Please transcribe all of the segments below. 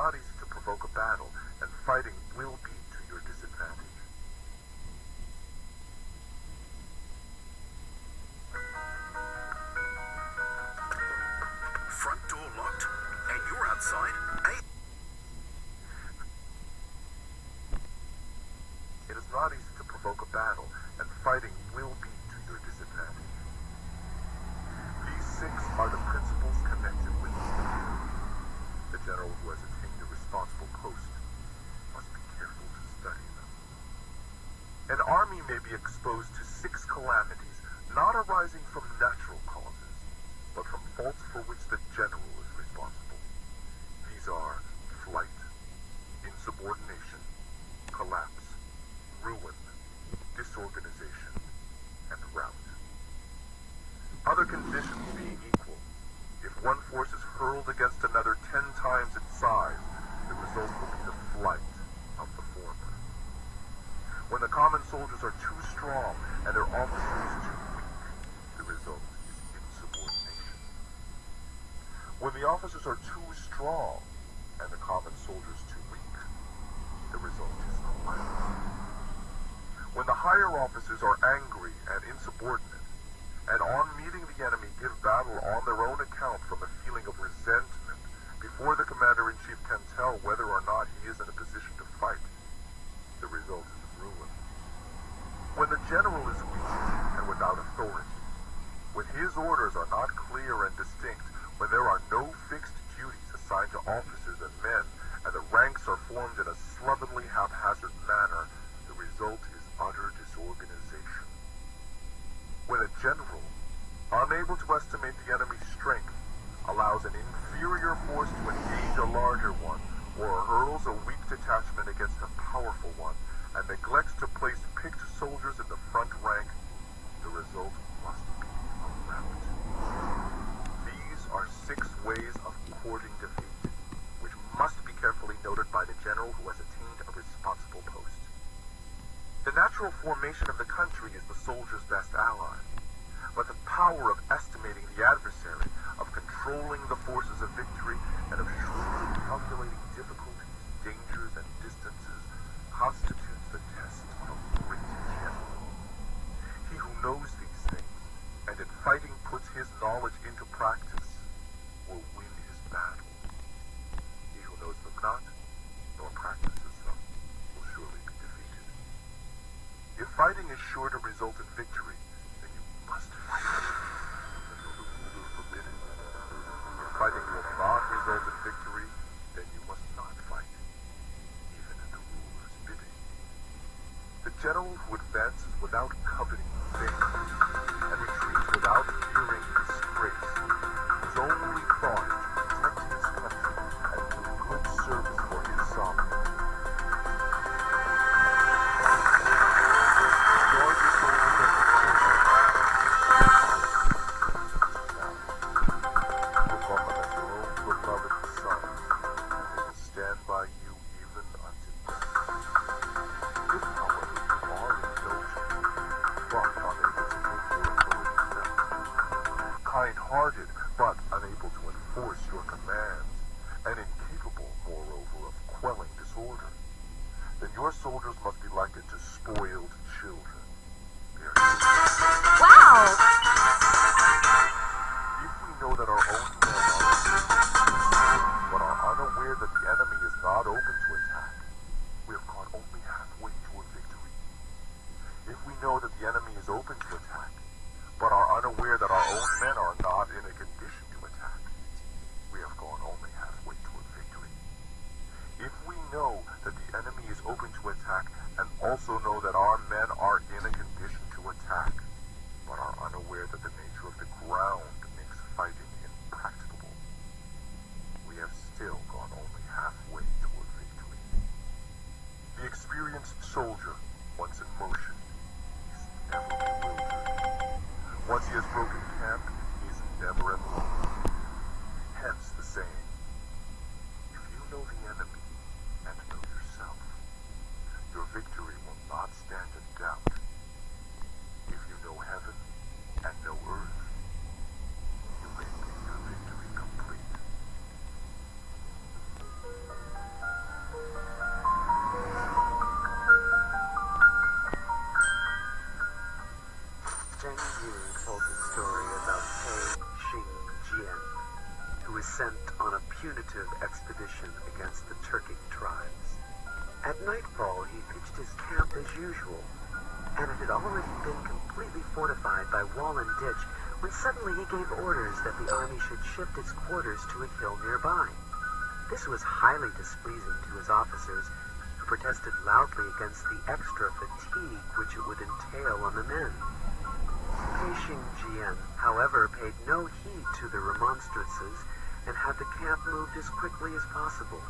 not easy to provoke a battle, and fighting will be to your disadvantage. Front door locked, and you're outside. It is not easy to provoke a battle, and fighting will be to your disadvantage. These 6 are the principles connected with the general. The general who has attained a responsible post must be careful to study them. An army may be exposed to 6 calamities, not arising from natural causes, but from faults for which the general is responsible. These are flight, insubordination, collapse, ruin, disorganization, and rout. Other conditions being equal, if one force is hurled against another 10 times its size, the result will be the flight of the former. When the common soldiers are too strong and their officers too weak, the result is insubordination. When the officers are too strong and the common soldiers too weak, the result is collapse. When the higher officers are angry and insubordinate, and on meeting the enemy give battle on their own account from a feeling of resentment, before the commander-in-chief can tell whether or not he is in a position to fight, the result is ruin. When the general is weak and without authority, when his orders are not clear and distinct, when there are no fixed duties assigned to officers and men, and the ranks are formed in a slovenly, haphazard manner, the result is utter disorganization. When a general, unable to estimate the enemy's strength, allows an inferior force to engage a larger one, or hurls a weak detachment against a powerful one, and neglects to place picked soldiers in the front rank, the result must be a rout. These are 6 ways of courting defeat, which must be carefully noted by the general who has attained a responsible post. The natural formation of the country is the soldier's best ally, but the power of estimating the adversary, of controlling the forces of victory, and of shrewdly calculating difficulties, dangers, and distances constitutes the test of a great general. He who knows these things, and in fighting puts his knowledge into practice, will win his battle. He who knows them not, nor practices them, will surely be defeated. If fighting is sure to result in victory, then you must fight, until the ruler forbid it. If fighting will not result in victory, then you must not fight, even at the ruler's bidding. The general who advances without coveting fame, and retreats without fearing disgrace, whose only thought is to protect his country and do good service for his sovereign. Kind-hearted, but unable to enforce your commands, and incapable, moreover, of quelling disorder, then your soldiers must be likened to spoiled children. Wow! If we know that our own men are but are unaware that the enemy is not open to attack, we have gone only halfway toward victory. If we know that the enemy is open to attack, but are unaware that our own men are not in a condition to attack, we have gone only halfway toward victory. If we know that the enemy is open to attack, and also know that our men are in a condition to attack, but are unaware that the nature of the ground makes fighting impracticable, we have still gone only halfway toward victory. The experienced soldier, once in motion, is never bewildered. Once he has broken camp, he is never at loss. Hence the saying, if you know the enemy and know yourself, your victory will not stand in doubt. punitive expedition against the Turkic tribes. At nightfall, he pitched his camp as usual, and it had already been completely fortified by wall and ditch when suddenly he gave orders that the army should shift its quarters to a hill nearby. This was highly displeasing to his officers, who protested loudly against the extra fatigue which it would entail on the men. Peishing Jian, however, paid no heed to the remonstrances and had the camp moved as quickly as possible.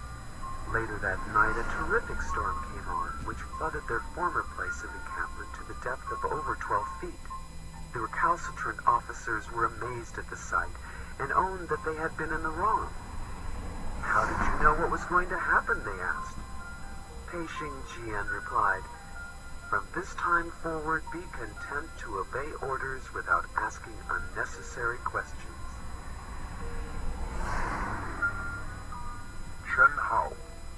Later that night, a terrific storm came on, which flooded their former place of encampment to the depth of over 12 feet. The recalcitrant officers were amazed at the sight and owned that they had been in the wrong. "How did you know what was going to happen?" they asked. Peishing Jian replied, "From this time forward, be content to obey orders without asking unnecessary questions." Chen Hao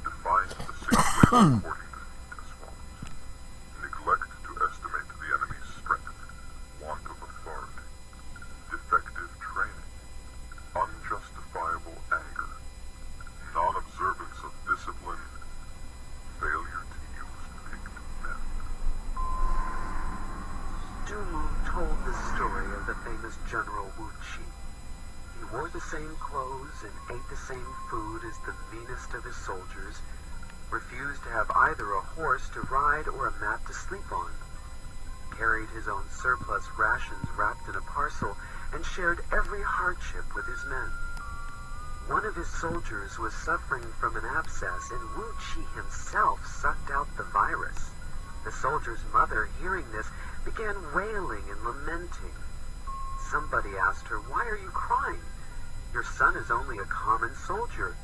defined the 6 ways of courting defeat as follows: neglect to estimate the enemy's strength, want of authority, defective training, unjustifiable anger, non-observance of discipline, failure to use picked men. Du Mu told the story of the famous General Wu Qi. He wore the same clothes and ate the same food as the meanest of his soldiers, refused to have either a horse to ride or a mat to sleep on, carried his own surplus rations wrapped in a parcel, and shared every hardship with his men. One of his soldiers was suffering from an abscess, and Wu Qi himself sucked out the virus. The soldier's mother, hearing this, began wailing and lamenting. Somebody asked her, "Why are you crying? Your son is only a common soldier,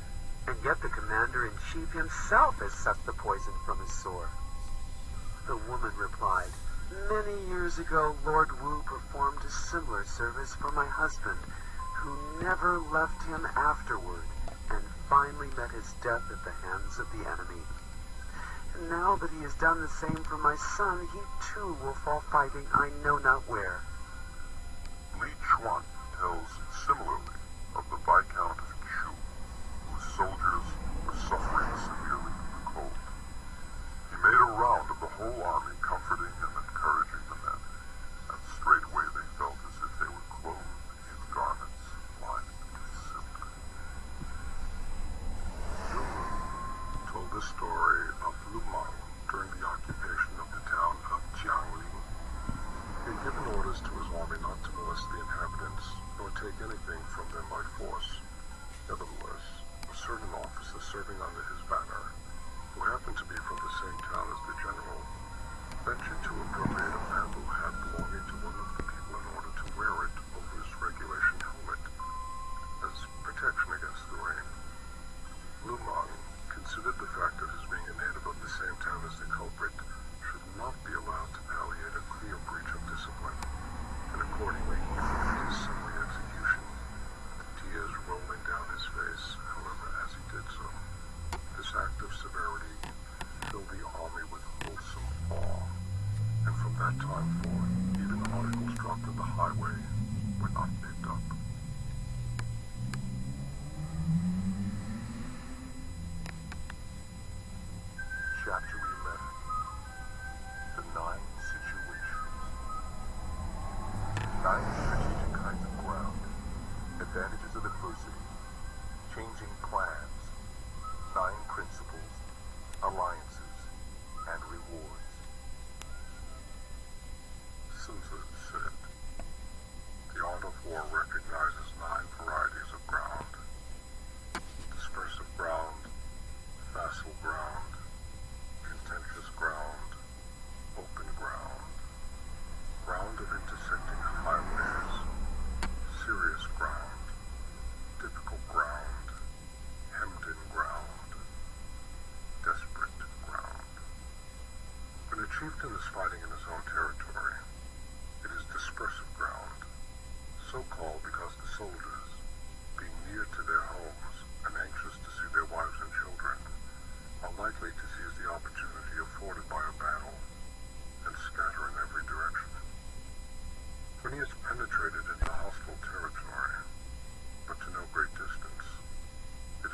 and yet the commander-in-chief himself has sucked the poison from his sore." The woman replied, "Many years ago, Lord Wu performed a similar service for my husband, who never left him afterward, and finally met his death at the hands of the enemy. And now that he has done the same for my son, he too will fall fighting I know not where." Li Chuan tells similarly of the Viscount of Chu, whose soldiers were suffering severely from the cold. He made a round of the whole army, comforting and encouraging the men, and straightway they felt as if they were clothed in garments lined with silk. Du Mu told the story of Lu Meng during the occupation of the town of Jiangling. He had given orders to his army not to molest the inhabitants, nor take anything from them by force. Nevertheless, a certain officer serving under his banner, who happened to be from the same town as the general, ventured to appropriate a mantle hat belonging to one of the people in order to wear it over his regulation helmet, as protection against the rain. Lu Meng considered the fact that his being a native of the same town as the culprit should not be allowed to palliate a clear breach of discipline, and accordingly he ordered his summary execution, tears rolling down his face. However, as he did so, this act of severity filled the army with wholesome awe, and from that time forth, even articles dropped on the highway were not picked up. Chapter 11. The 9 Situations. 9 strategic kinds of ground. Advantages of adversity. Changing plans. 9 principles. Alliances. And rewards. Sun Tzu said, "The art of war recognizes 9 varieties of ground. Dispersive ground, facile ground, contentious ground, open ground, ground of intersecting highways, serious ground, difficult ground, hemmed-in ground, desperate ground." When a chieftain is fighting in his own territory, it is dispersive ground, so called because the soldiers, being near to their homes and anxious to see their wives and children, are likely to seize the opportunity afforded by a battle and scatter in every direction. When he has penetrated into hostile territory, but to no great distance, it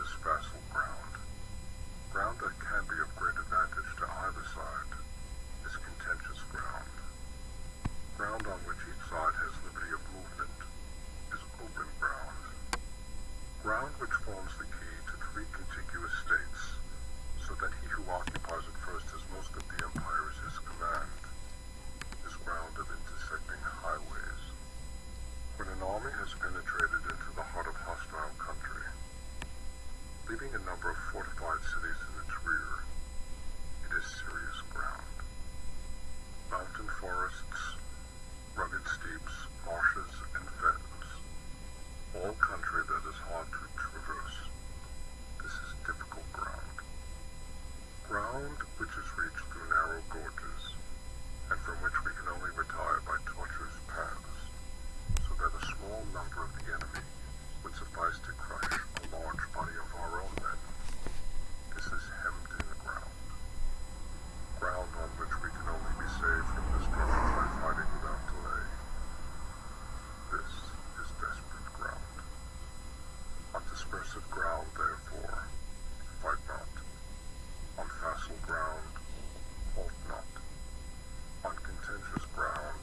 steppes, marshes, and fens, all country that is hard to traverse. This is difficult ground. Ground which is reached through narrow gorges, and from which we can only retire by tortuous paths, so that a small number of the enemy would suffice to crush a large body of our own men. This is hemmed-in ground. Ground on which we can only be saved from destruction by fighting without delay. This is desperate ground. On dispersive ground, therefore, fight not. On facile ground, halt not. On contentious ground,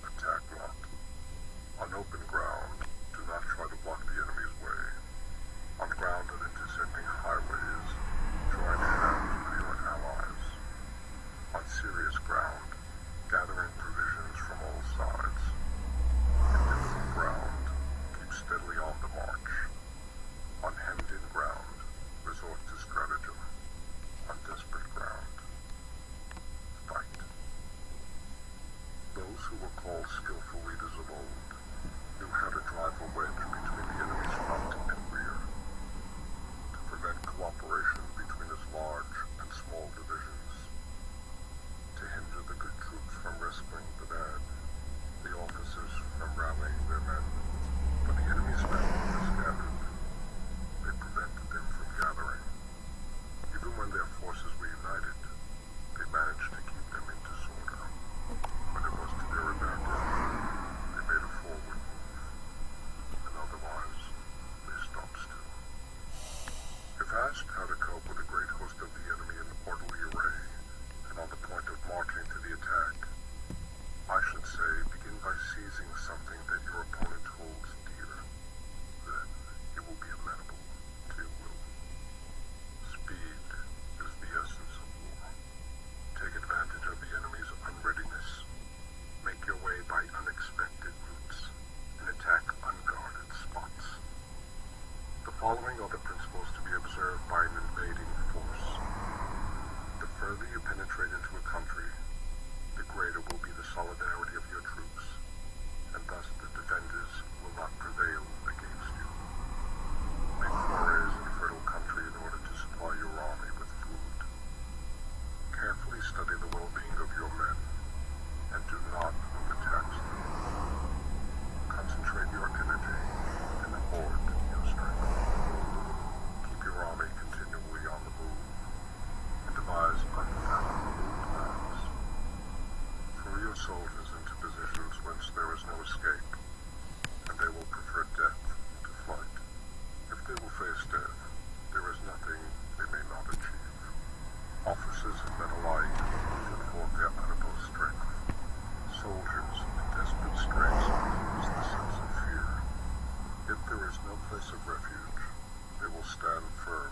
attack not. On open ground, do not try to block the enemy's way. On ground and intersecting highways, join hands with your allies. On serious ground, gathering provisions from all sides. On difficult ground, keep steadily on the march. On hemmed-in ground, resort to stratagem. On desperate ground, fight. Those who were called skillful leaders of old knew how to drive a wedge between the enemy's front and rear, to prevent cooperation between his large and small divisions, to hinder the good troops from rescuing the bad, the officers from rallying their men. When the enemy's men were scattered, they prevented them from gathering. Even when their forces were united, they managed to keep them in disorder. When it was to their advantage, they made a forward move, and otherwise they stopped still. If asked how to cope with a great host of the enemy in orderly array, and on the point of marching to the attack, I should say begin by seizing something that your opponent holds dear. Then he will be amenable to your will. Speed is the essence of war. Take advantage of the enemy's unreadiness. Make your way by unexpected routes, and attack unguarded spots. The following are the principles to be observed by an invading force. The further you penetrate into a country, the greater will be the solidarity of your troops, and thus the defenders will not prevail against you. Make forays in fertile country in order to supply your army with food. Carefully study the well-being of your men, and do not overtax them. Concentrate your energy and hoard your strength. Keep your army continually on the move, and devise unfathomable plans. Throw your soldiers into positions whence there is no escape, and they will prefer death to flight. If they will face death, there is nothing they may not achieve. Officers and men alike put forth their utmost strength. Soldiers in desperate straits lose the sense of fear. If there is no place of refuge, they will stand firm.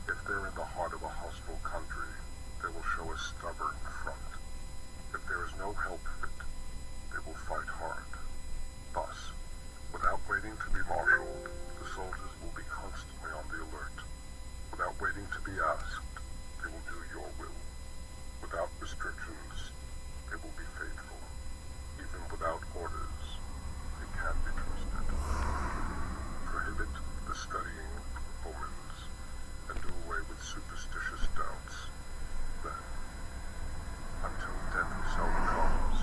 If they're in the heart of a hostile country, they will show a stubborn front. If there is no help fit, they will fight hard. Thus, without waiting to be marshaled, the soldiers will be constantly on the alert. Without waiting to be asked, they will do your will. Without restrictions, they will be faithful. Even without orders, they can be trusted. Prohibit the studying of omens, and do away with superstitious doubts. Then, until death itself comes.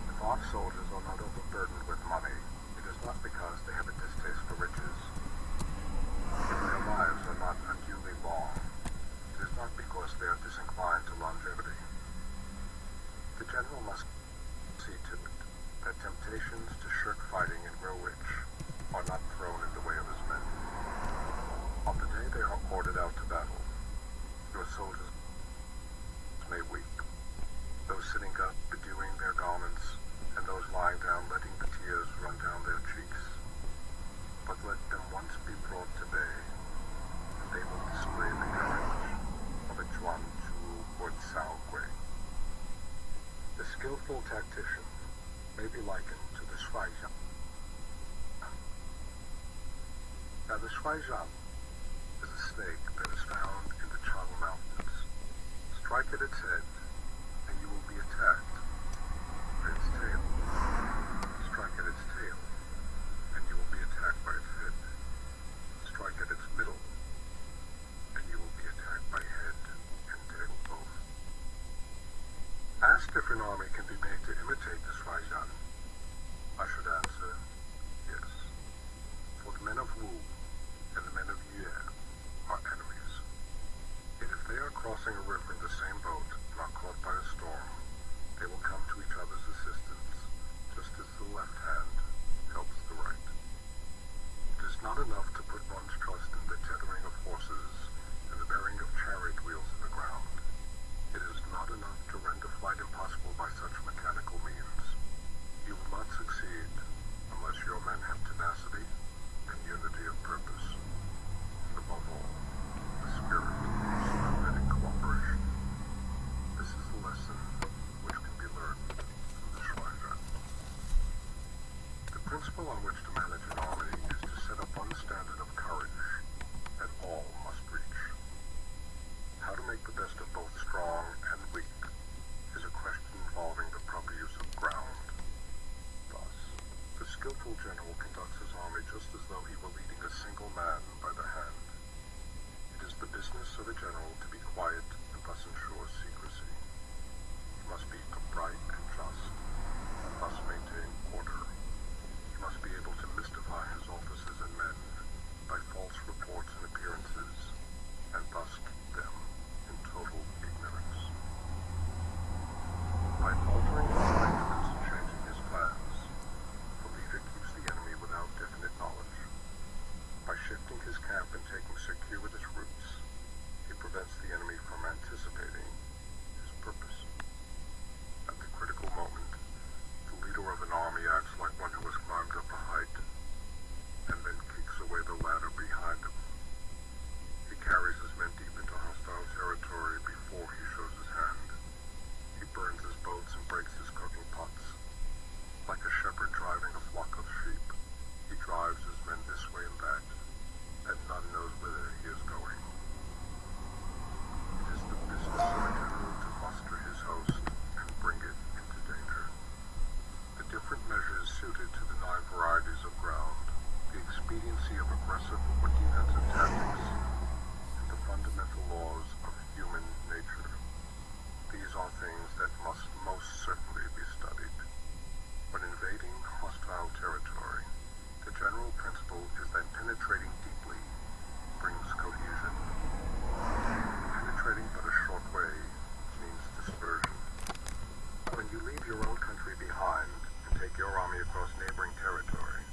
If our soldiers are not overburdened with money, it is not because they have a distaste for riches. If their lives are not unduly long, it is not because they are disinclined to longevity. The general must see to it that temptations to shirk fighting and grow rich are not thrown in the way of his men. On the day they are ordered out to battle, your soldiers may weep, those sitting up bedewing their garments, and those lying down letting the tears run down their cheeks. But let them once be brought to bay, and they will display the courage of a Chuan Chu or Cao Gui. The skillful tactician may be likened to the Shuaizhang. Now the Shuaizhang is a snake that is found in the Chang Mountains, Strike at its head, and you will be attacked by its tail. Strike at its tail, and you will be attacked by its head. Strike at its middle, and you will be attacked by head and tail both. Asked if an army can be made to imitate the Shuaizhan, I should answer, yes. For the men of Wu and the men of Yue are enemies. Yet if they are crossing a river in the same boat and are caught by a storm, they will come to each other's assistance, just as the left hand helps the right. It is not enough to put one's trust in the tethering of horses and the bearing of chariot wheels in the ground. It is not enough to render flight impossible by such mechanical means. You will not succeed unless your men have tenacity and unity of purpose. And above all, the spirit of sympathetic cooperation. This is the lesson which can be learned from the Shuaizhan. The principle on which to manage an army is to set up one standard of courage that all must reach. How to make the best of both strong and weak is a question involving the proper use of ground. Thus, the skillful general conducts his army just as though he were leading a single man by the hand. It is the business of a general to be quiet and thus ensure secrecy. He must be upright and just, and thus maintain order. He must be able to mystify his officers and men by false reports and appearances, and thus keep them in total ignorance. By altering his arrangements and changing his plans, the leader keeps the enemy without definite knowledge. By shifting his camp and taking circuitous routes, he prevents the enemy from anticipating his purpose. At the critical moment, the leader of an army acts like one who has climbed up a height, and then kicks away the ladder behind him. He carries his men deep into hostile territory before he shows his hand. He burns his boats and breaks his cooking pots. Like a shepherd driving a flock of sheep, he drives his men this way and that, and none knows whither he is going. It is the business of a general to muster his host and bring it into danger. The different measures suited to the 9 varieties of ground, the expediency of aggressive or defensive tactics, and the fundamental laws of human nature. These are things that must most certainly be studied. When invading hostile territory, the general principle is that penetrating deeply brings cohesion. Penetrating but a short way means dispersion. When you leave your own country behind and take your army across neighboring territory,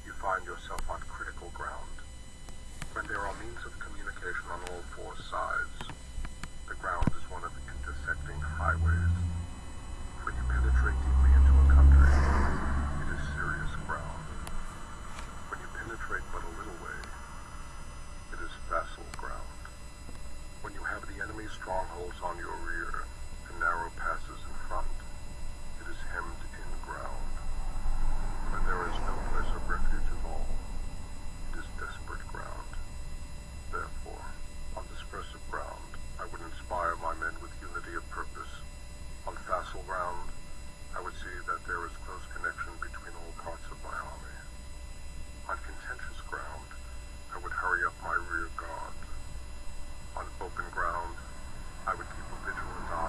you find yourself on critical ground. When there are means of communication on all 4 sides, the ground is one of the intersecting highways. When you penetrate deeply into a country, it is serious ground. When you penetrate but a little way, it is facile ground. When you have the enemy's strongholds on your rear and narrow passes in front, it is hemmed in ground. When there is no place of refuge at all, it is desperate ground. Therefore, on dispersive ground, I would inspire my men with unity of purpose. On facile ground, I would see that there is close connection between all parts of my army. On contentious ground, I would hurry up my rear guard. On open ground, I would keep a vigilant eye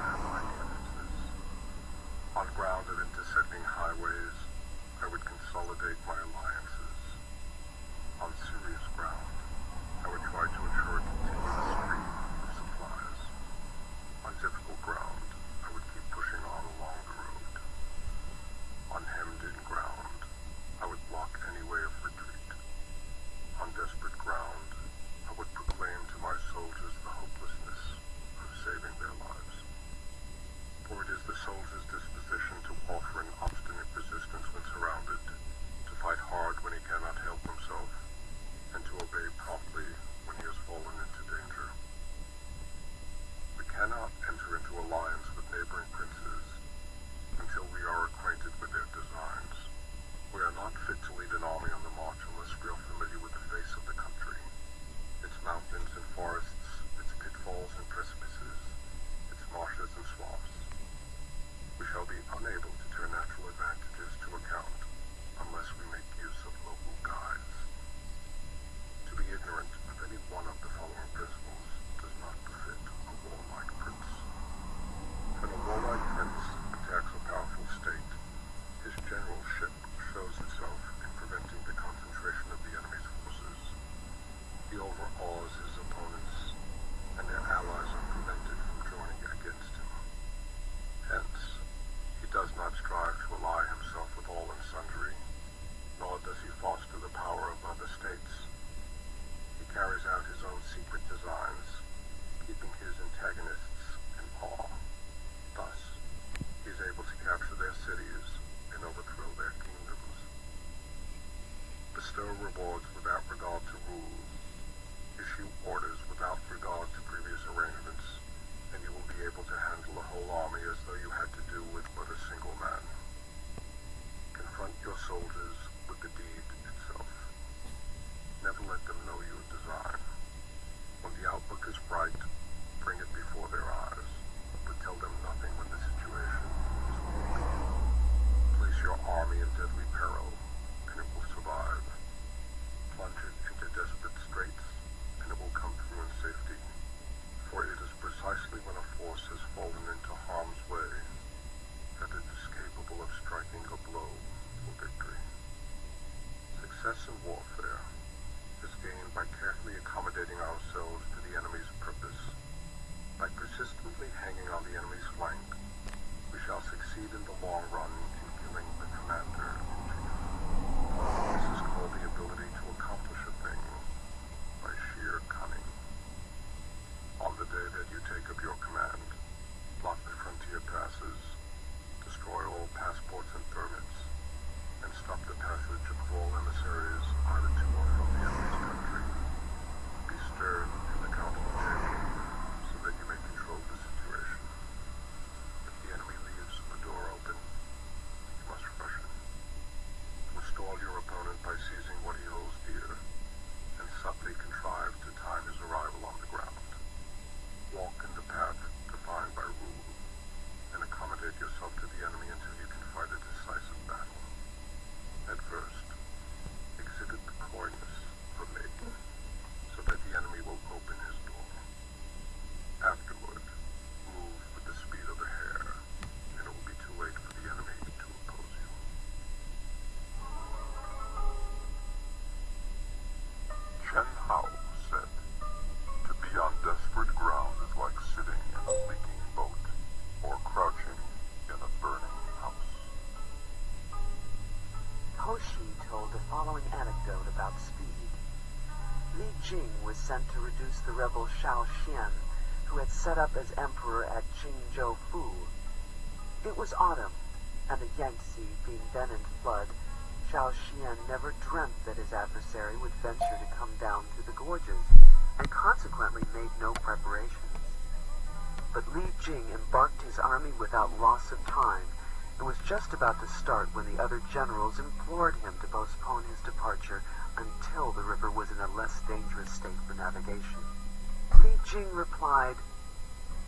book is right, bring it before their eyes, but tell them nothing when the situation is weak. Place your army in deadly peril, and it will survive. Plunge it into desperate straits, and it will come through in safety. For it is precisely when a force has fallen into harm's way that it is capable of striking a blow for victory. Success in warfare is gained by carefully accommodating ourselves to the enemy's purpose. By persistently hanging on the enemy's flank, we shall succeed in the long run in killing the commander-in-chief. This is called the ability to accomplish a thing by sheer cunning. On the day that you take up your command, block the frontier passes, destroy all passports and permits, and stop the passage of all emissaries either to or from the enemy's country. Be stern in the council chamber so that you may control the situation. If the enemy leaves the door open, you must rush him. Forestall your opponent by seizing what he holds dear, and subtly contrive to time his arrival on the ground. Walk in the path defined by rule, and accommodate yourself to the enemy until you can fight a decisive battle. At first, exhibit the coyness of a maiden, so that the enemy will open his door. Afterward, move with the speed of a hare, and it will be too late for the enemy to oppose you. Chen Hao said, "To be on desperate ground is like sitting in a leaking boat, or crouching in a burning house." Hoshi told the following anecdote about speed. Li Jing was sent to reduce the rebel Shao Xian, who had set up as emperor at Qingzhou Fu. It was autumn, and the Yangtze being then in flood, Shao Xian never dreamt that his adversary would venture to come down through the gorges, and consequently made no preparations. But Li Jing embarked his army without loss of time, and was just about to start when the other generals implored him to postpone his departure until the river was in a less dangerous state for navigation. Li Jing replied,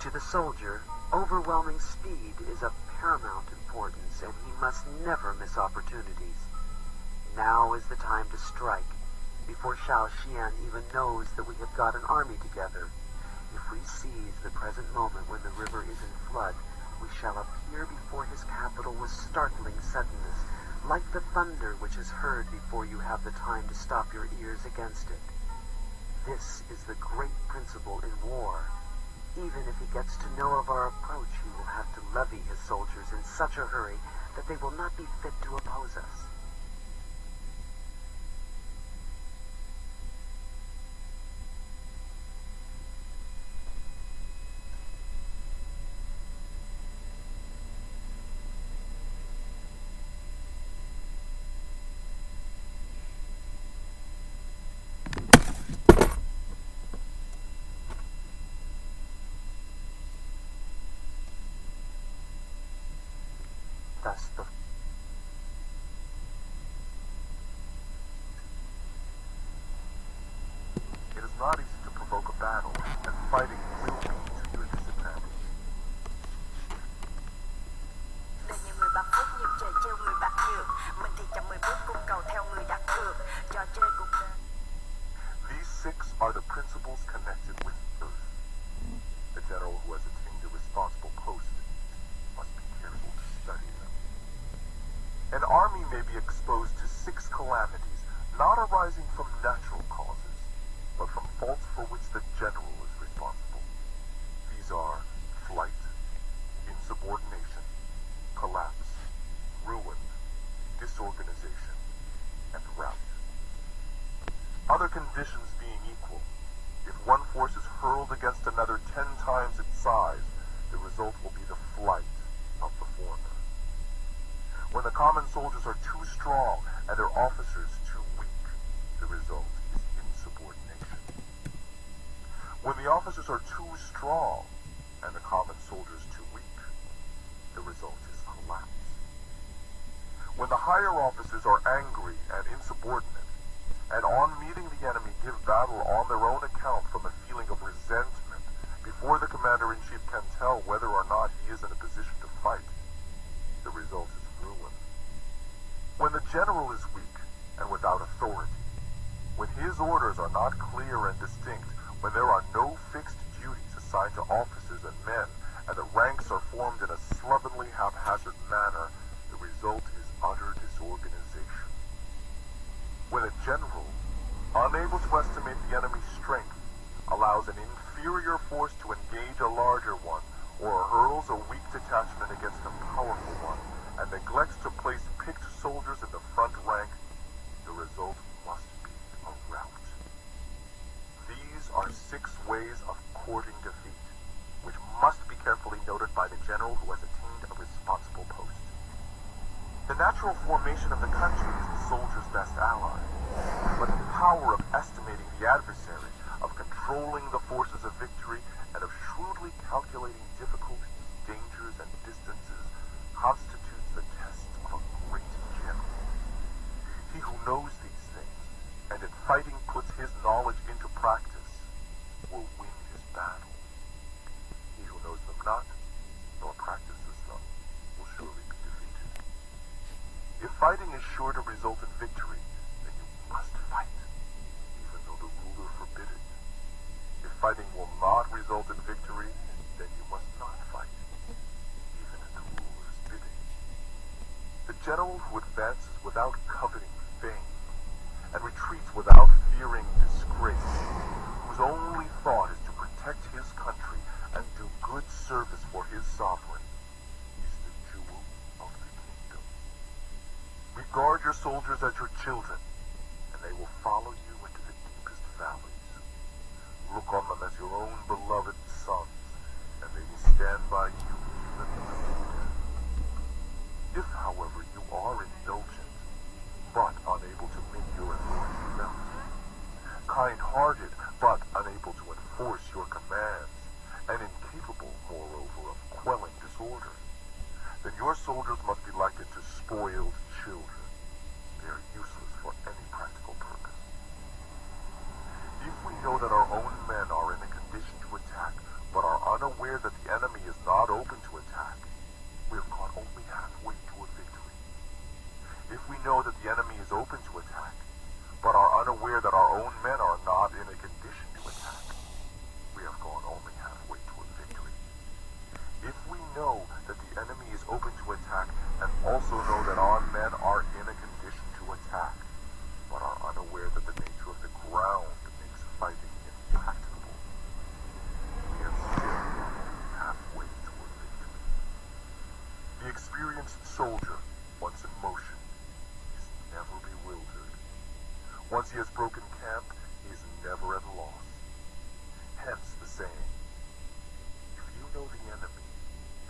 "To the soldier, overwhelming speed is of paramount importance, and he must never miss opportunities. Now is the time to strike, before Shao Xian even knows that we have got an army together. If we seize the present moment when the river is in flood, we shall appear before his capital with startling suddenness, like the thunder which is heard before you have the time to stop your ears against it. This is the great principle in war. Even if he gets to know of our approach, he will have to levy his soldiers in such a hurry that they will not be fit to oppose us." Thus the It is not easy to provoke a battle, and fighting will be to your disadvantage. Đời nhiều người bạc phúc nhưng trời trêu người bạc nhược. Mình thì chậm 10 bước cung cầu theo người đặt cược. Trò chơi cuộc đời. These six are the principles connected with Earth. The general who has attained a responsible post must be careful to study them. An army may be exposed to 6 calamities, not arising from natural causes, but from faults for which the general is responsible. These are flight, insubordination, collapse, ruin, disorganization, and rout. Other conditions being equal, if one force is hurled against another 10 times its size, the result will be the flight of the former. When the common soldiers are too strong and their officers too weak, the result is insubordination. When the officers are too strong and the common soldiers too weak, the result is collapse. When the higher officers are angry and insubordinate, and on meeting the enemy give battle on their own account from a feeling of resentment general is weak and without authority, when his orders are not clear and distinct, when there are no fixed duties assigned to officers and men, and the ranks are formed in a slovenly, haphazard manner, the result is utter disorganization. When a general, unable to estimate the enemy's strength, allows an inferior force to engage a larger one, or hurls a weak detachment against a powerful one, and neglects to place picked soldiers in the front rank, the result must be a rout. These are 6 ways of courting defeat, which must be carefully noted by the general who has attained a responsible post. The natural formation of the country is the soldier's best ally, but the power of estimating the adversary, of controlling the forces of victory, and of shrewdly calculating difficulties, dangers, and distances constitutes the test of a great general. He who knows these things, and in fighting puts his knowledge into practice, will win his battle. He who knows them not, nor practices them, will surely be defeated. If fighting is sure to result in victory, then you must fight, even though the ruler forbid it. If fighting will not result in victory, then you must not fight, even at the ruler's bidding. The general who advances without coveting fame, and retreats without fearing disgrace, whose only thought is to protect his country and do good service for his sovereign, is the jewel of the kingdom. Regard your soldiers as your children, and they will follow you into the deepest valleys. Look on them as your own beloved sons, and they will stand by you even unto death. If, however, you are indulgent, but unable to make your authority felt, kind-hearted, but unable to enforce your commands, and incapable, moreover, of quelling disorder, then your soldiers must be likened to spoiled children. They are useless for any practical purpose. If we know that our own men are in a condition to attack, but are unaware that the enemy is not open to attack, we have gone only halfway toward victory. If we know that the enemy is open to attack, but are unaware that our own men are not in a condition to attack, we have gone only halfway toward victory. If we know that the enemy is open to attack, and also know that our men are in a condition to attack, but are unaware that the nature of the ground makes fighting impracticable, we have still gone halfway toward victory. The experienced soldier, once in motion, is never bewildered. Once he has broken camp, he is never at a loss. Hence the saying, if you know the enemy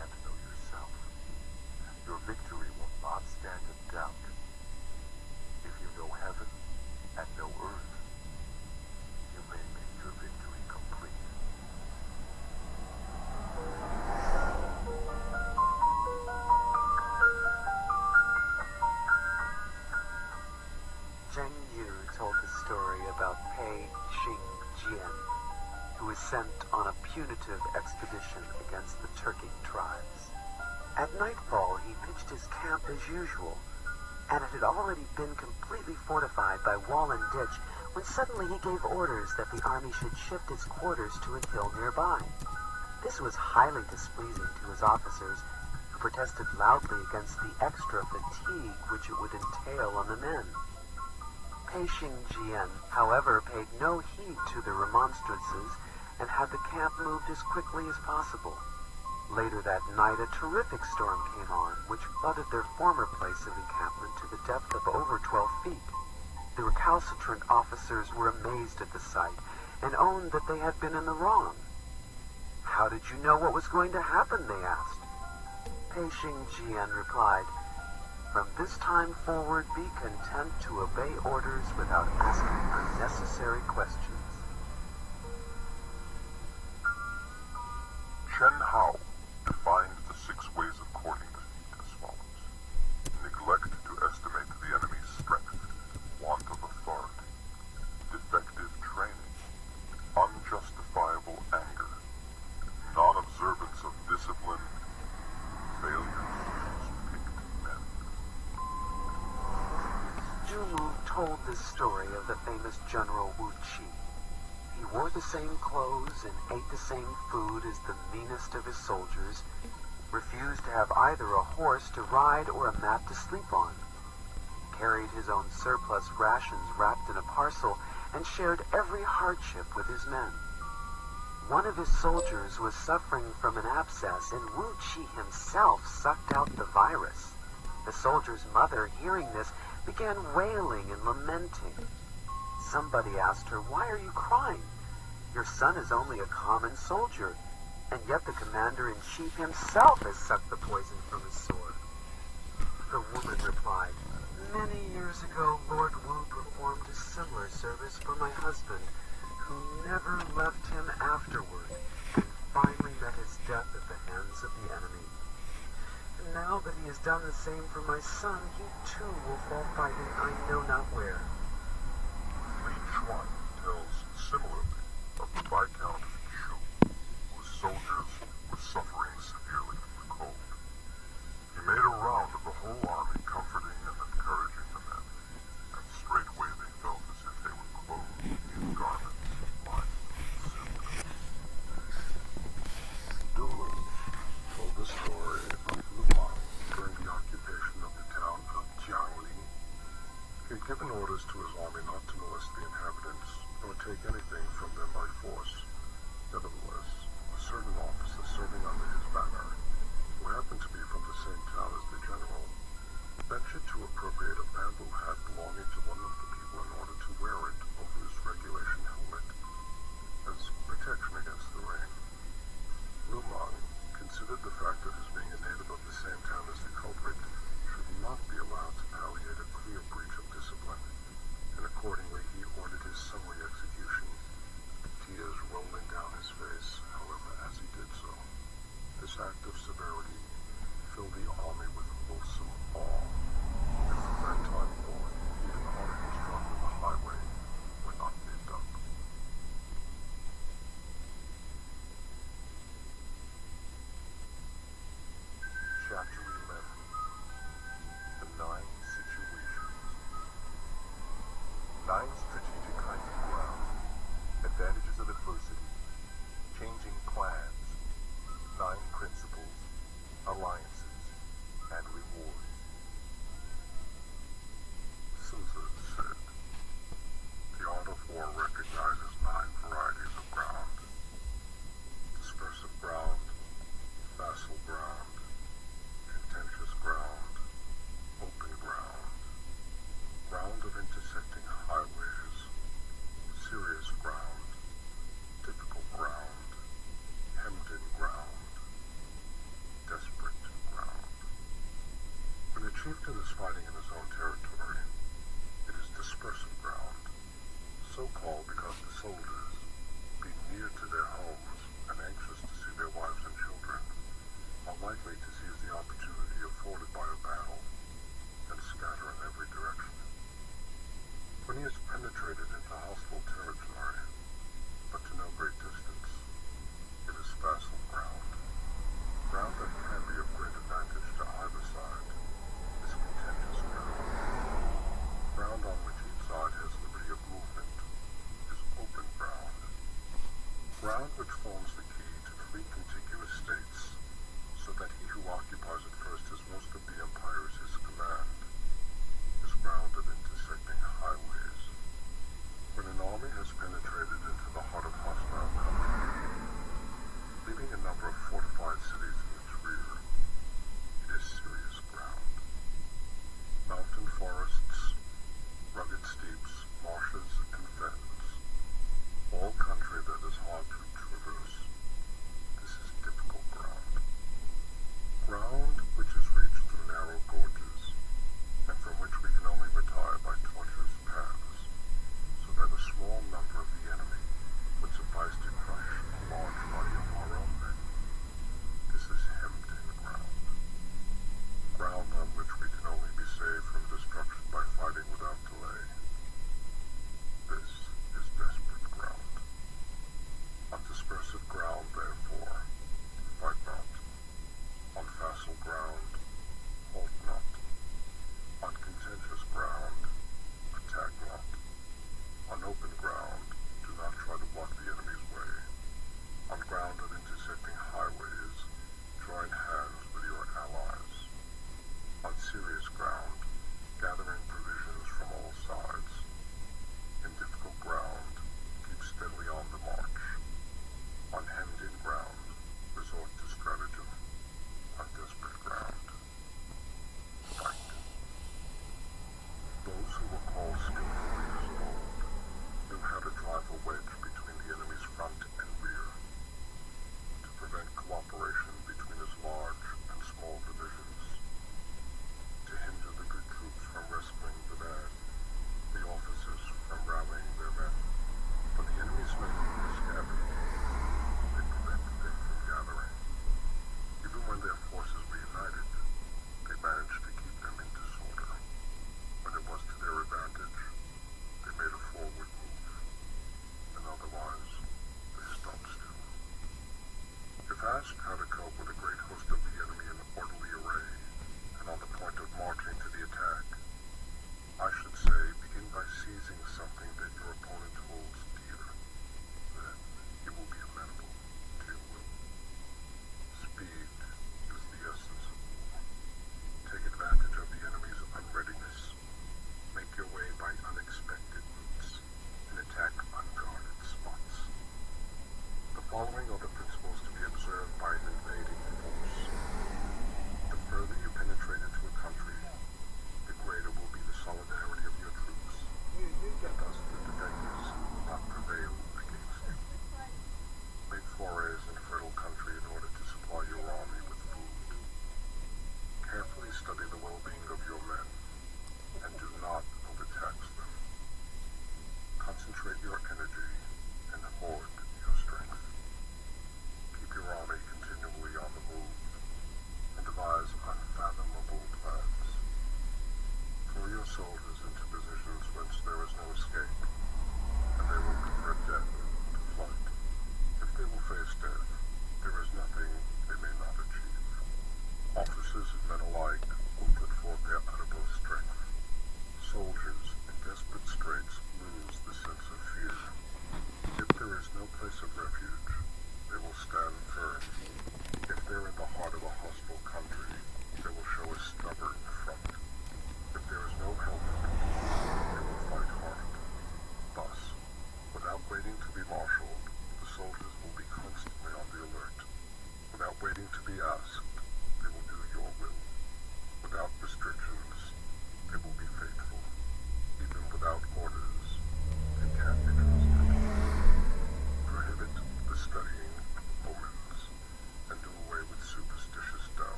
and know yourself, your victory will not stand in doubt. If you know heaven and know earth, you may make your victory complete. Zheng Yu told the story about Pei Xingjian, who was sent on a punitive expedition against the Turkic tribes. At nightfall, he pitched his camp as usual, and it had already been completely fortified by wall and ditch when suddenly he gave orders that the army should shift its quarters to a hill nearby. This was highly displeasing to his officers, who protested loudly against the extra fatigue which it would entail on the men. Pei Xingjian, however, paid no heed to their remonstrances and had the camp moved as quickly as possible. Later that night, a terrific storm came on, which flooded their former place of encampment to the depth of over 12 feet. The recalcitrant officers were amazed at the sight and owned that they had been in the wrong. "How did you know what was going to happen?" they asked. Pei Xingjian replied, "From this time forward, be content to obey orders without asking unnecessary questions." Chen Hao defined the 6 ways of courting defeat as follows: neglect to estimate the enemy's strength, want of authority, defective training, unjustifiable anger, non-observance of discipline, failure to choose picked men. told the story of the famous General Wu Qi. He wore the same clothes and ate the same food as the meanest of his soldiers, refused to have either a horse to ride or a mat to sleep on, carried his own surplus rations wrapped in a parcel, and shared every hardship with his men. One of his soldiers was suffering from an abscess, and Wu Qi himself sucked out the virus. The soldier's mother, hearing this, began wailing and lamenting. Somebody asked her, "Why are you crying? Your son is only a common soldier, and yet the commander-in-chief himself has sucked the poison from his sword." The woman replied, "Many years ago, Lord Wu performed a similar service for my husband, who never left him afterward, and finally met his death at the hands of the enemy. And now that he has done the same for my son, he too will fall fighting I know not where." Li Chuan tells similarly of the Viscount Shu, whose soldiers were suffering severely from the cold. He made a round of the whole army, comforting and encouraging the men, and straightway they felt as if they were clothed in garments lined with silk. Dulu told the story of Lu Meng during the occupation of the town of Jiangli. He had given orders to his army not to molest the inhabitants nor take anything from them by force. Nevertheless, a certain officer serving under his banner, who happened to be from the same town as the general, ventured to appropriate a bamboo hat belonging to one of the people in order to wear it over his regulation helmet as protection against the rain. Lu Meng considered the fact that his being a native of the same town as the culprit should not be allowed to palliate a clear breach of discipline, and accordingly he ordered his summary execution, tears rolling down his face, however, as he did so. This act of severity filled the army with wholesome awe, and from that time forth, even articles dropped in the highway were not picked up. Chapter 11. The 9 Situations. 9 strategic kinds of ground, advantages of adversity, changing plans, 9 principles, alliances, and rewards. Sun Tzu said, "The art of war recognizes 9 varieties of ground: dispersive ground, facile ground, contentious ground, open ground, ground of intersecting highways, serious ground, difficult ground, hemmed-in ground, desperate ground." When a chieftain is fighting in his own territory, it is dispersive ground, so called because the soldiers, being near to their homes and anxious to see their wives and children, are likely to seize the opportunity afforded by a battle and scatter in every direction. When he has penetrated into hostile territory, but to no great distance, it is facile ground. Ground that can be of great advantage to either side is contentious ground. Ground on which each side has liberty of movement is open ground. Ground which forms the key to 3 contiguous states, so that he who occupies it first has most of the empire at his command, is ground of intersecting highways. When an army has penetrated into the heart of hostile country, leaving a number of fortified cities in its rear, it is serious ground. Mountain forests, rugged steeps, marshes, and fens, all country that is hard to traverse. This is difficult ground. Ground which is reached through narrow gorges, and from which we can only retire by tortuous paths, so that a small number of the enemy would suffice to crush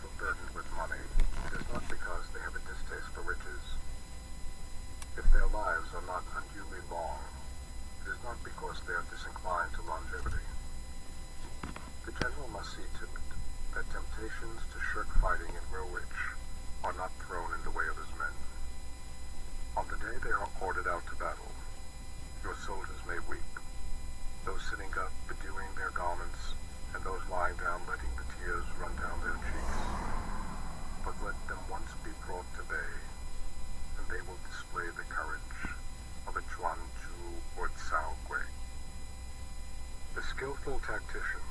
feel burdened with money, it is not because they have a distaste for riches. If their lives are not unduly long, it is not because they are disinclined to longevity. The general must see to it that temptations to shirk fighting and grow rich are not thrown in the way of his men. On the day they are ordered out to battle, your soldiers may weep, those sitting up bedewing their garments, and those lying down letting the tears run down their cheeks. But let them once be brought to bay, and they will display the courage of a Chuan Chu or Cao Gui. The skillful tactician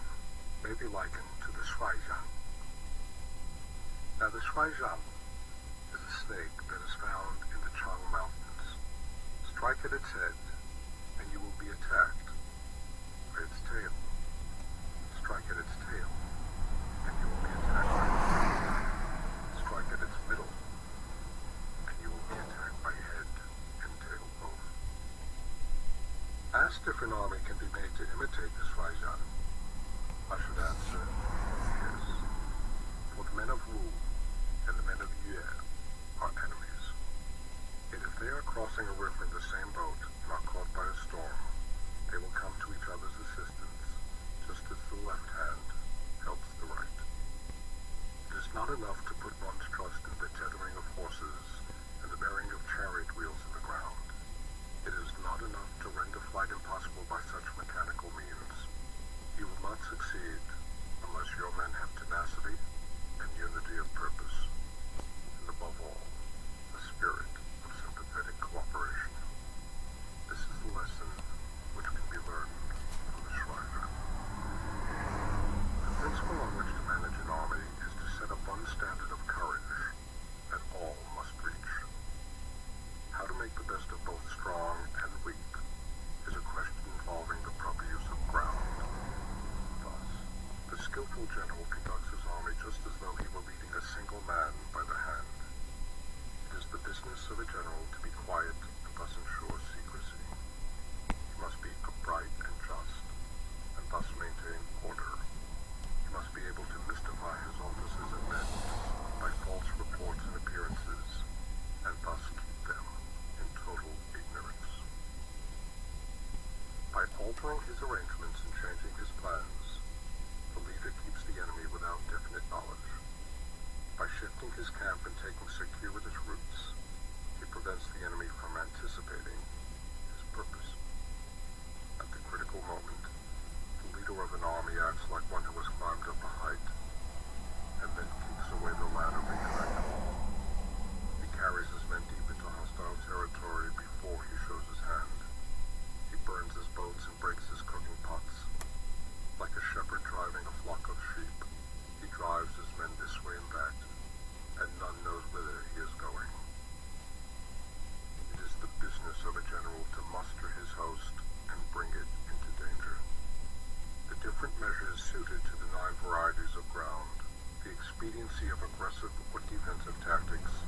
may be likened to the Shuaizhan. Now the Shuaizhan is a snake that is found in the Chang Mountains. Strike at its head, and you will be attacked by its tail. Strike at its tail, and you will be attacked by its head. Strike at its middle, and you will be attacked by head and tail both. Asked if an army can be made to imitate the Shuaizhan, I should answer, yes. For the men of Wu and the men of Yue are enemies. Yet if they are crossing a river in the same boat and are caught by a storm, they will come to each other's assistance, just as the left hand helps the right. It is not enough to put one's trust in the tethering of horses and the bearing of chariot wheels in the ground. It is not enough to render flight impossible by such mechanical means. You will not succeed unless your men have tenacity and unity of purpose, and above all, a spirit of sympathetic cooperation. This is the lesson which can be learned from the Shuaizhan. The principle on which to manage an army is to set up one standard of courage that all must reach. How to make the best of both strong and weak is a question involving the proper use of ground. The skillful general conducts his army just as though he were leading a single man by the hand. It is the business of a general to be quiet and thus ensure secrecy. He must be upright and just, and thus maintain order. He must be able to mystify his officers and men by false reports and appearances, and thus keep them in total ignorance. By altering his arrangements and changing his plans, the leader keeps the enemy without definite knowledge. By shifting his camp and taking circuitous routes, he prevents the enemy from anticipating his purpose. At the critical moment, the leader of an army acts like one who has climbed up a height, and then kicks away the ladder behind him. He carries his men deep into hostile territory before he shows his hand. He burns his boats and breaks his cooking pots. Like a shepherd driving a flock of sheep, he drives his men this way and that, and none knows whither he is going. It is the business of a general to muster his host and bring it into danger. The different measures suited to the 9 varieties of ground, the expediency of aggressive or defensive tactics,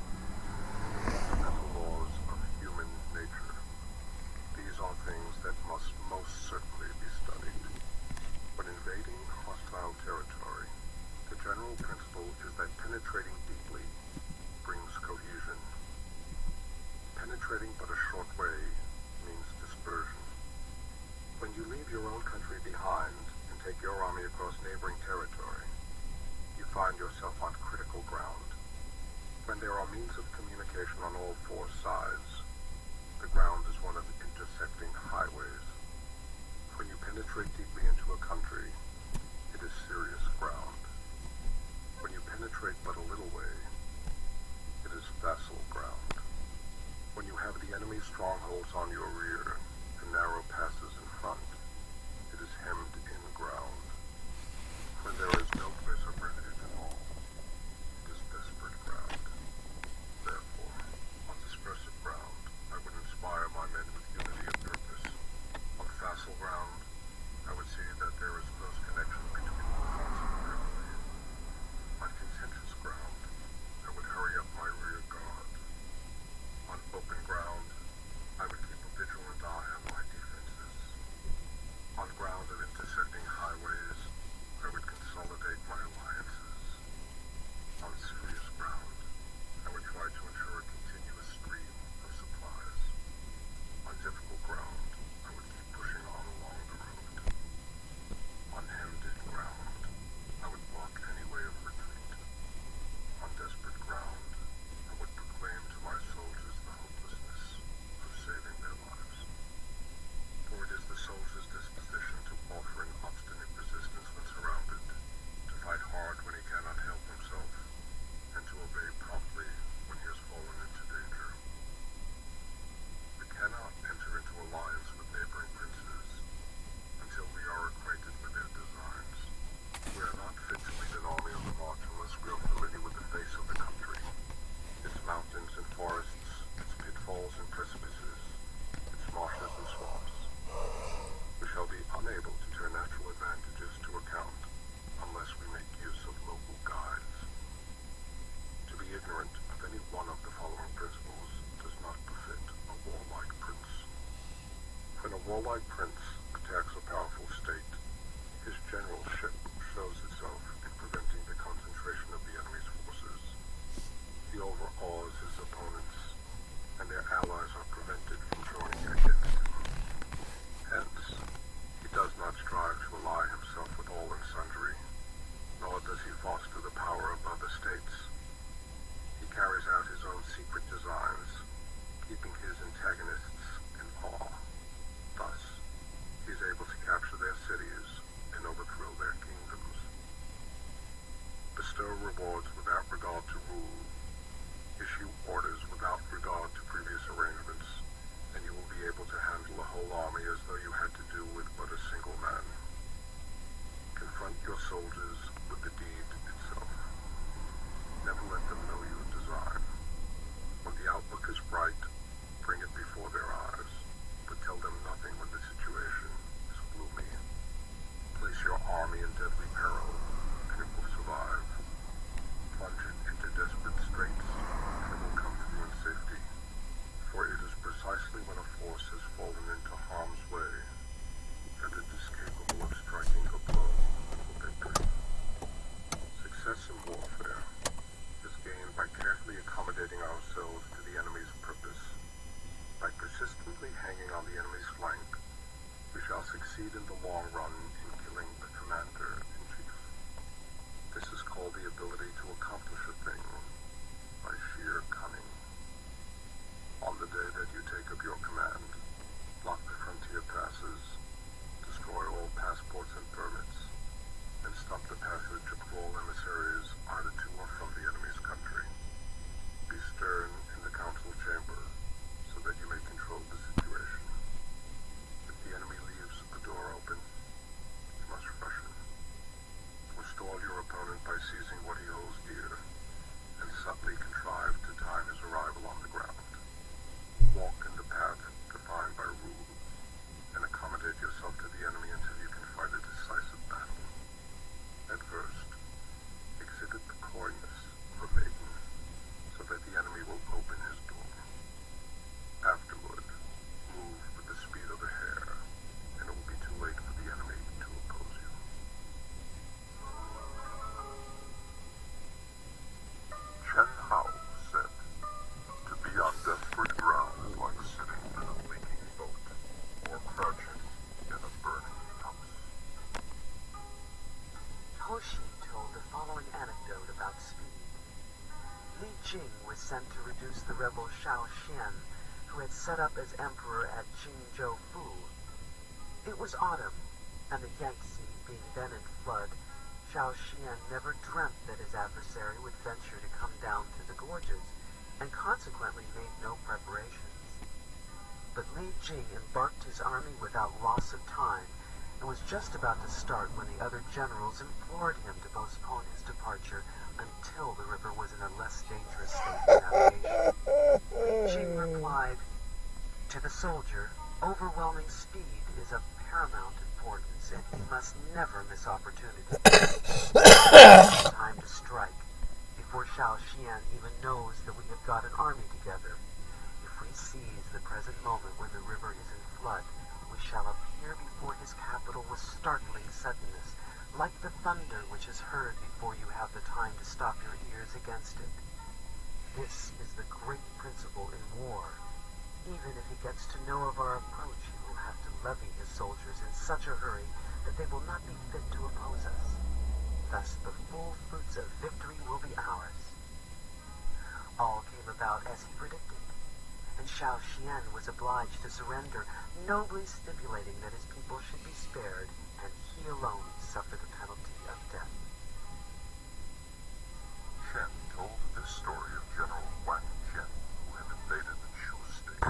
the fundamental laws of human nature. These are things that must most certainly be studied. When invading hostile territory, the general principle is that penetrating deeply brings cohesion. Penetrating but a short way means dispersion. When you leave your own country behind and take your army across neighboring territory, you find yourself on critical ground. When there are means of communication on all 4 sides, the ground is one of intersecting highways. When you penetrate deeply into a country, it is serious ground. When you penetrate but a little way, it is facile ground. When you have the enemy's strongholds on your rear and narrow passes in front, it is hemmed in ground. When there is no place of refuge at all, it is desperate ground. Therefore, on dispersive ground, I would inspire my men with unity of purpose. On facile ground, I would see that there is close connection between the thoughts of earthly. On contentious ground, I would hurry up my rear guard. On open ground, I would keep a vigilant eye on my defenses. overawes his opponents, and their allies are prevented from joining against him. Hence, he does not strive to ally himself with all and sundry, nor does he foster the power of other states. He carries out his own secret designs, keeping his antagonists in awe. Thus, he is able to capture their cities and overthrow their kingdoms. Bestow rewards without regard to rule. Issue orders without regard to previous arrangements, and you will be able to handle a whole army as though you had to do with but a single man. Confront your soldiers with the deed itself. Never let them know your design. When the outlook is bright, bring it before their eyes, but tell them nothing when the situation is gloomy. Place your army in deadly peril, and it will survive. Plunge it into desperate straits, and it will come through in safety. For it is precisely when a force has fallen into harm's way that it is capable of striking a blow for victory. Success in warfare is gained by carefully accommodating ourselves to the enemy's purpose. By persistently hanging on the enemy's flank, we shall succeed in the long run in killing the commander-in-chief. This is called the ability to accomplish a thing by sheer cunning. On the day that you take up your command, block the frontier passes, destroy all passports and permits, and stop the passage of all emissaries either to or from the enemy's country. Be stern in the council chamber, so that you may control the situation. If the enemy leaves the door open, you must rush him. Forestall your opponent by seizing what he holds dear, and subtly contrive to time his arrival on the ground. Walk in the path defined by rules, and accommodate yourself to the enemy until you can fight a decisive battle. At first, exhibit the coyness of a maiden, so that the enemy will open his door. Afterward, move with the speed of a hare, and it will be too late for the enemy to oppose you. Chen Hao said, "To be on desperate ground is like sitting in a leaking boat, or crouching in a burning house." Toshi told the following anecdote about speed. Li Jing was sent to reduce the rebel Xiao Xian, who had set up as emperor at Qingzhou Fu. It was autumn, and the Yangtze being then in flood, Xiao Xian never dreamt that his adversary would venture to come down through the gorges, and consequently made no preparations. But Li Jing embarked his army without loss of time, and was just about to start when the other generals implored him to postpone his departure until the river was in a less dangerous state of navigation. Li Jing replied, "To the soldier, overwhelming speed is of paramount importance, and he must never miss opportunity. Time to strike, before Xiao Xian even knows that we have got an army together. If we seize the present moment when the river is in flood, we shall appear before his capital with startling suddenness, like the thunder which is heard before you have the time to stop your ears against it. This is the great principle in war. Even if he gets to know of our approach, he will have to levy his soldiers in such a hurry that they will not be fit to oppose us. Thus the full fruits of victory will be ours." All came about as he predicted, and Xiao Xian was obliged to surrender, nobly stipulating that his people should be spared, and he alone suffer the penalty of death. Shen told this story of General Wang Jian, who had invaded the Shu state. In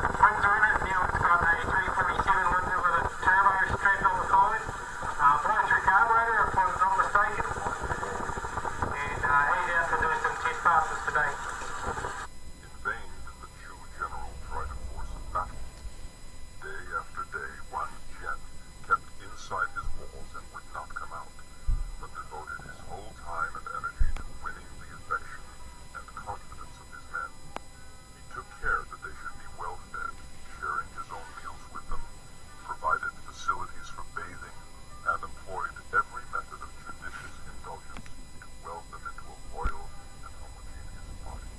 vain did the Shu general try to force a battle. Day after day, Wang Jian kept inside his walls and would not come out, but devoted his whole time and energy to winning the affection and confidence of his men. He took care that they should be well fed, sharing his own meals with them, provided facilities for bathing, and employed every method of judicious indulgence to weld them into a loyal and homogeneous body.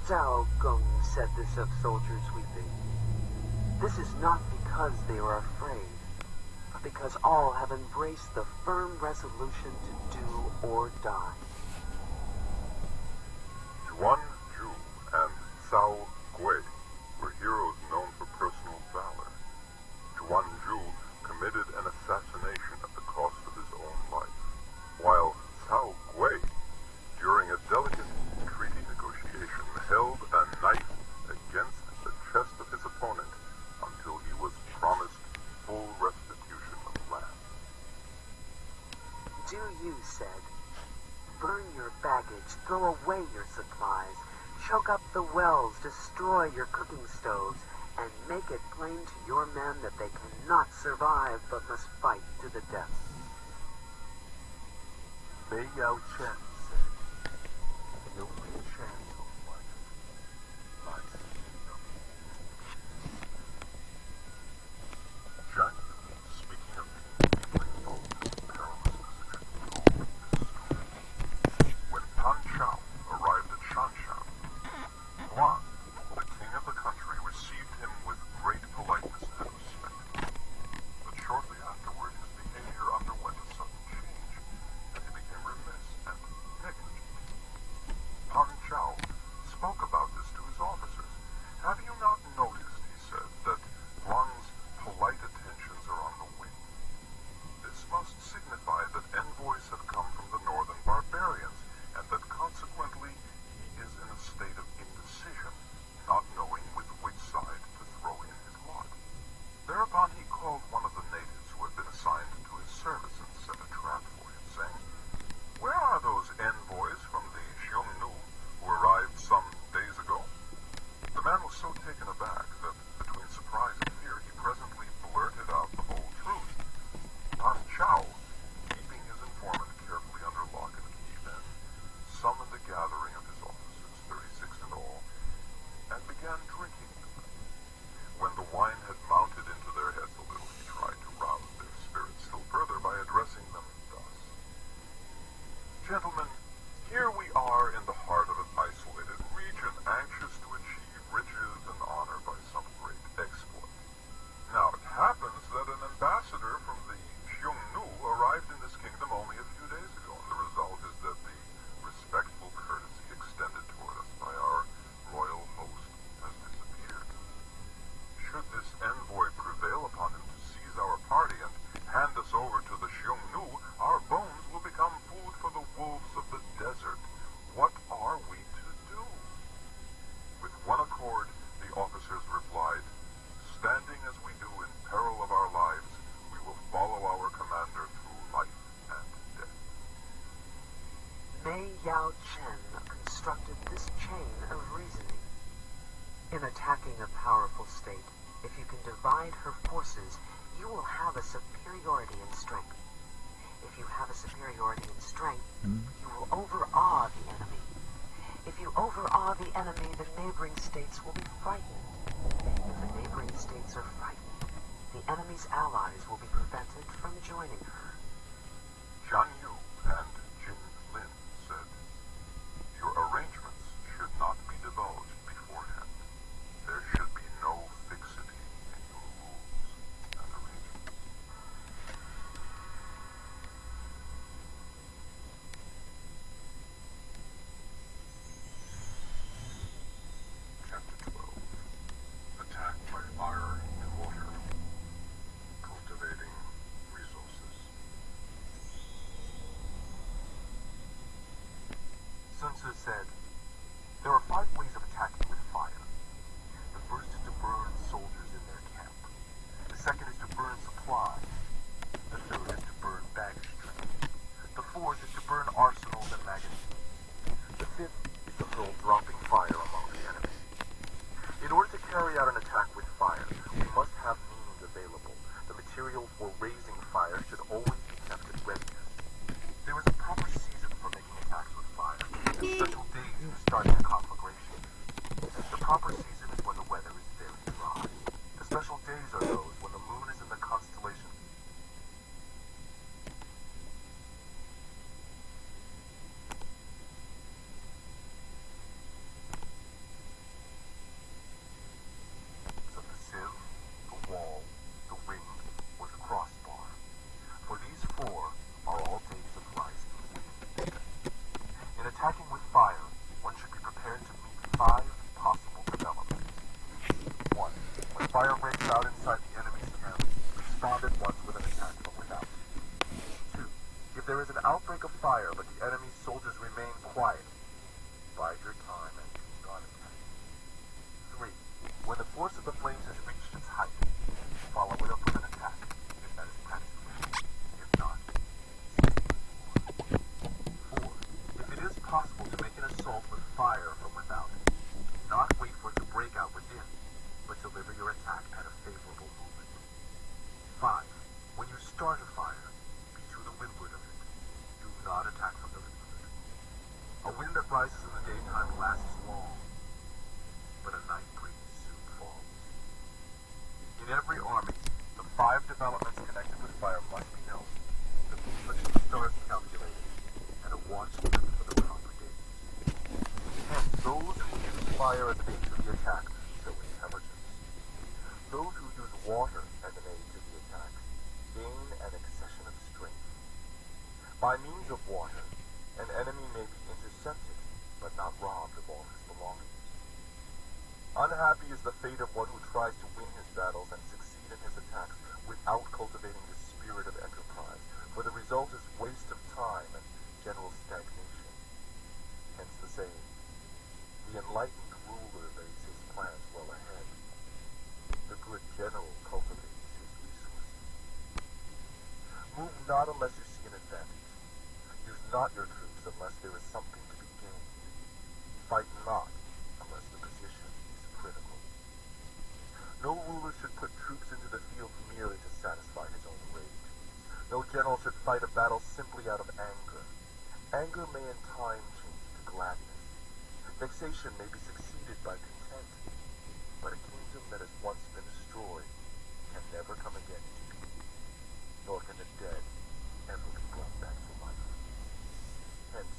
Cao Gong said this of soldiers weeping. This is not because they are afraid, but because all have embraced the firm resolution to do or die. Yuan Zhu and Cao Gui were heroes known for personal valor. Yuan Zhu committed an assassination at the cost of his own life, while Cao Gui, during a delicate treaty negotiation, held a knife against the chest of his opponent until he was promised full restitution of land. Do you said, burn your baggage, throw away your supplies, choke up the wells, destroy your cooking stoves, and make it plain to your men that they cannot survive but must fight to the death. Mei Yao Chen said, the only chance of life lies in freedom. Zhang, speaking of being involved in perilous position, told this story. When Pan Chao arrived at Shanshan, Huang, the king of the country, received him with great politeness and respect. But shortly afterward, his behavior underwent a sudden change, and he became remiss and negligent. Pan Chao spoke about this to his officers. Have you not noticed, he said, that Huang's polite attentions are on the wing? This must signify that envoys have come from the northern barbarians, and that consequently he is in a state of indecision, not knowing with which side to throw in his lot. Thereupon he called one of the natives who had been assigned to his service and set a trap for him, saying, "Where are those envoys from the Xiongnu who arrived some days ago?" The man was so taken aback that, between surprise and fear, he presently blurted out the whole truth. Pan Chao, keeping his informant carefully under lock and key, then summoned a gathering of his officers, 36 in all, and began drinking to them. When the wine had mounted into their heads a little, he tried to rouse their spirits still further by addressing them thus: "Gentlemen, here we are in the heart of an isolated region, anxious to achieve riches and honor by some great exploit. Now it happens that an ambassador from the Xiongnu arrived in this kingdom only a few days ago, and the result is that the respectful courtesy extended toward us by our royal host has disappeared. Should this envoy prevail upon him to seize our party and hand us over to the Xiongnu, our bones will become food for the wolves of the desert. What are we to do?" With one accord, the officers replied, "Standing as we do in peril of our lives, we will follow our commander through life and death." Mei Yao Chen constructed this chain of reasoning. In attacking a powerful state, if you can divide her forces, you will have a superiority in strength. If you have a superiority in strength, you will overawe the enemy. If you overawe the enemy, the neighboring states will be frightened. If the neighboring states are frightened, the enemy's allies will be prevented from joining her. Zhang Yu and Jin Lin said, "Your arrangements should not be divulged beforehand. There should be no fixity in your rules and arrangements." Chapter 12. Attack by fire and water. Cultivating resources. Sun Tzu said, "There are 5 ways of attacking with fire. The first is to burn soldiers in their camp. The second is to burn supplies. The third is to burn baggage trains. The fourth is to burn arsenals and magazines. The fifth is to hurl dropping fire among the enemy. In order to carry out an attack with fire, we must have means available. The material for raising fire should always be kept in readiness. There is a proper season for making attacks with fire, and special days for starting a conflagration. The proper season is when the weather is very dry. The special days are those when the moon is in the constellation. fire as an aid to the attack show intelligence. Those who use water as an aid to the attack gain an accession of strength. By means of water, an enemy may be intercepted, but not robbed of all his belongings. Unhappy is the fate of one who tries to win his battles and succeed in his attacks without cultivating the spirit of enterprise, for the result is waste of time and general stagnation. Hence the saying, the enlightened ruler lays his plans well ahead. The good general cultivates his resources. Move not unless you see an advantage. Use not your troops unless there is something to be gained. Fight not unless the position is critical. No ruler should put troops into the field merely to satisfy his own rage. No general should fight a battle simply out of anger. Anger may in time change to gladness. Vexation may be succeeded by content, but a kingdom that has once been destroyed can never come again to peace, nor can the dead ever be brought back to life. Hence,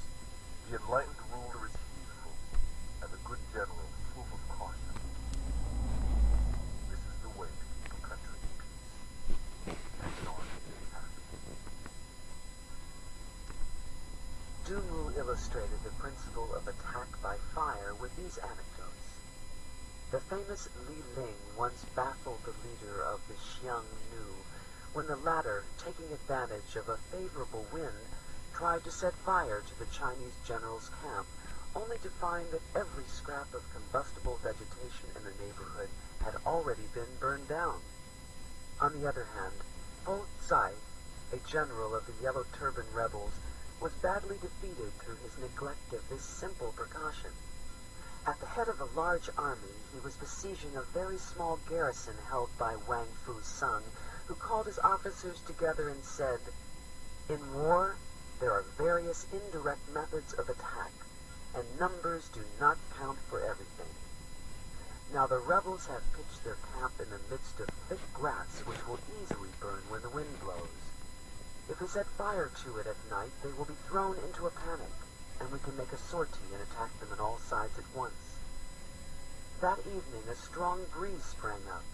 the enlightened ruler is heedful, and the good general full of caution. This is the way to keep a country in peace, and an army happy. Dunwu illustrated the principle of attack by fire with these anecdotes. The famous Li Ling once baffled the leader of the Xiongnu when the latter, taking advantage of a favorable wind, tried to set fire to the Chinese general's camp, only to find that every scrap of combustible vegetation in the neighborhood had already been burned down. On the other hand, Fo Zai, a general of the Yellow Turban rebels, was badly defeated through his neglect of this simple precaution. At the head of a large army, he was besieging a very small garrison held by Wang Fu Sung, who called his officers together and said, "In war, there are various indirect methods of attack, and numbers do not count for everything. Now the rebels have pitched their camp in the midst of thick grass which will easily burn when the wind blows. If we set fire to it at night, they will be thrown into a panic, and we can make a sortie and attack them on all sides at once." That evening a strong breeze sprang up,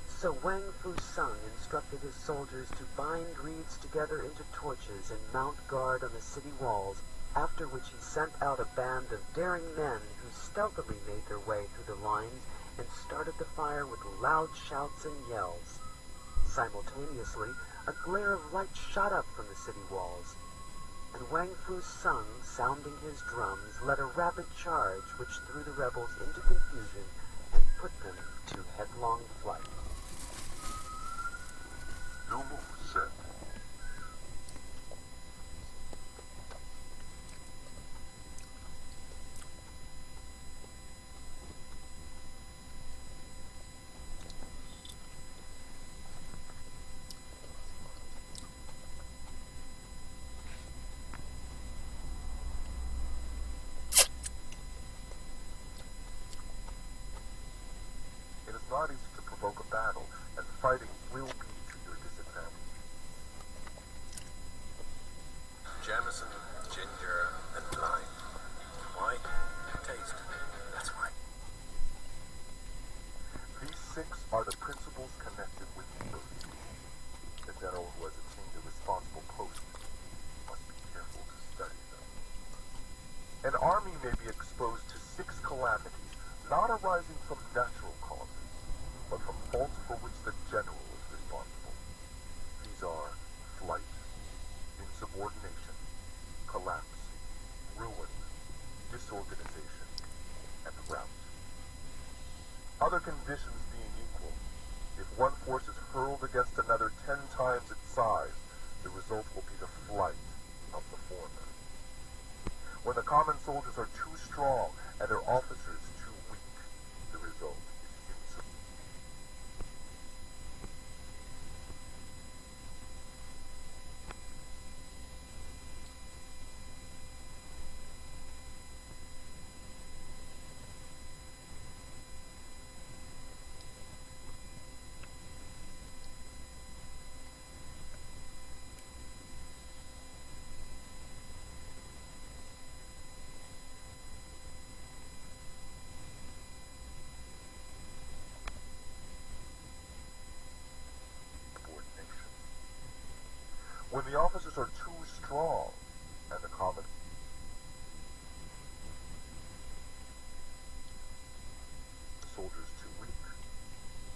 so Wang Fu Sung instructed his soldiers to bind reeds together into torches and mount guard on the city walls, after which he sent out a band of daring men who stealthily made their way through the lines and started the fire with loud shouts and yells. Simultaneously, a glare of light shot up from the city walls, and Wang Fu Sung, sounding his drums, led a rapid charge which threw the rebels into confusion and put them to headlong flight. Dunwu said, "It is not easy to provoke a battle, and fighting will be to your disadvantage." Jamison, ginger, and lime. Why? Taste. That's why. These 6 are the principles connected with virtue. The general who has attained a responsible post must be careful to study them. An army may be exposed to 6 calamities, not arising from natural causes, but from faults for which the general is responsible. These are flight, insubordination, collapse, ruin, disorganization, and rout. Other conditions being equal, if one force is hurled against another 10 times its size, the result will be the flight of the former. When the common soldiers are too strong and their officers too weak, the result is insubordination. When the officers are too strong and accommodating, the soldiers too weak,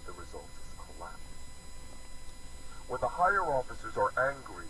the result is collapse. When the higher officers are angry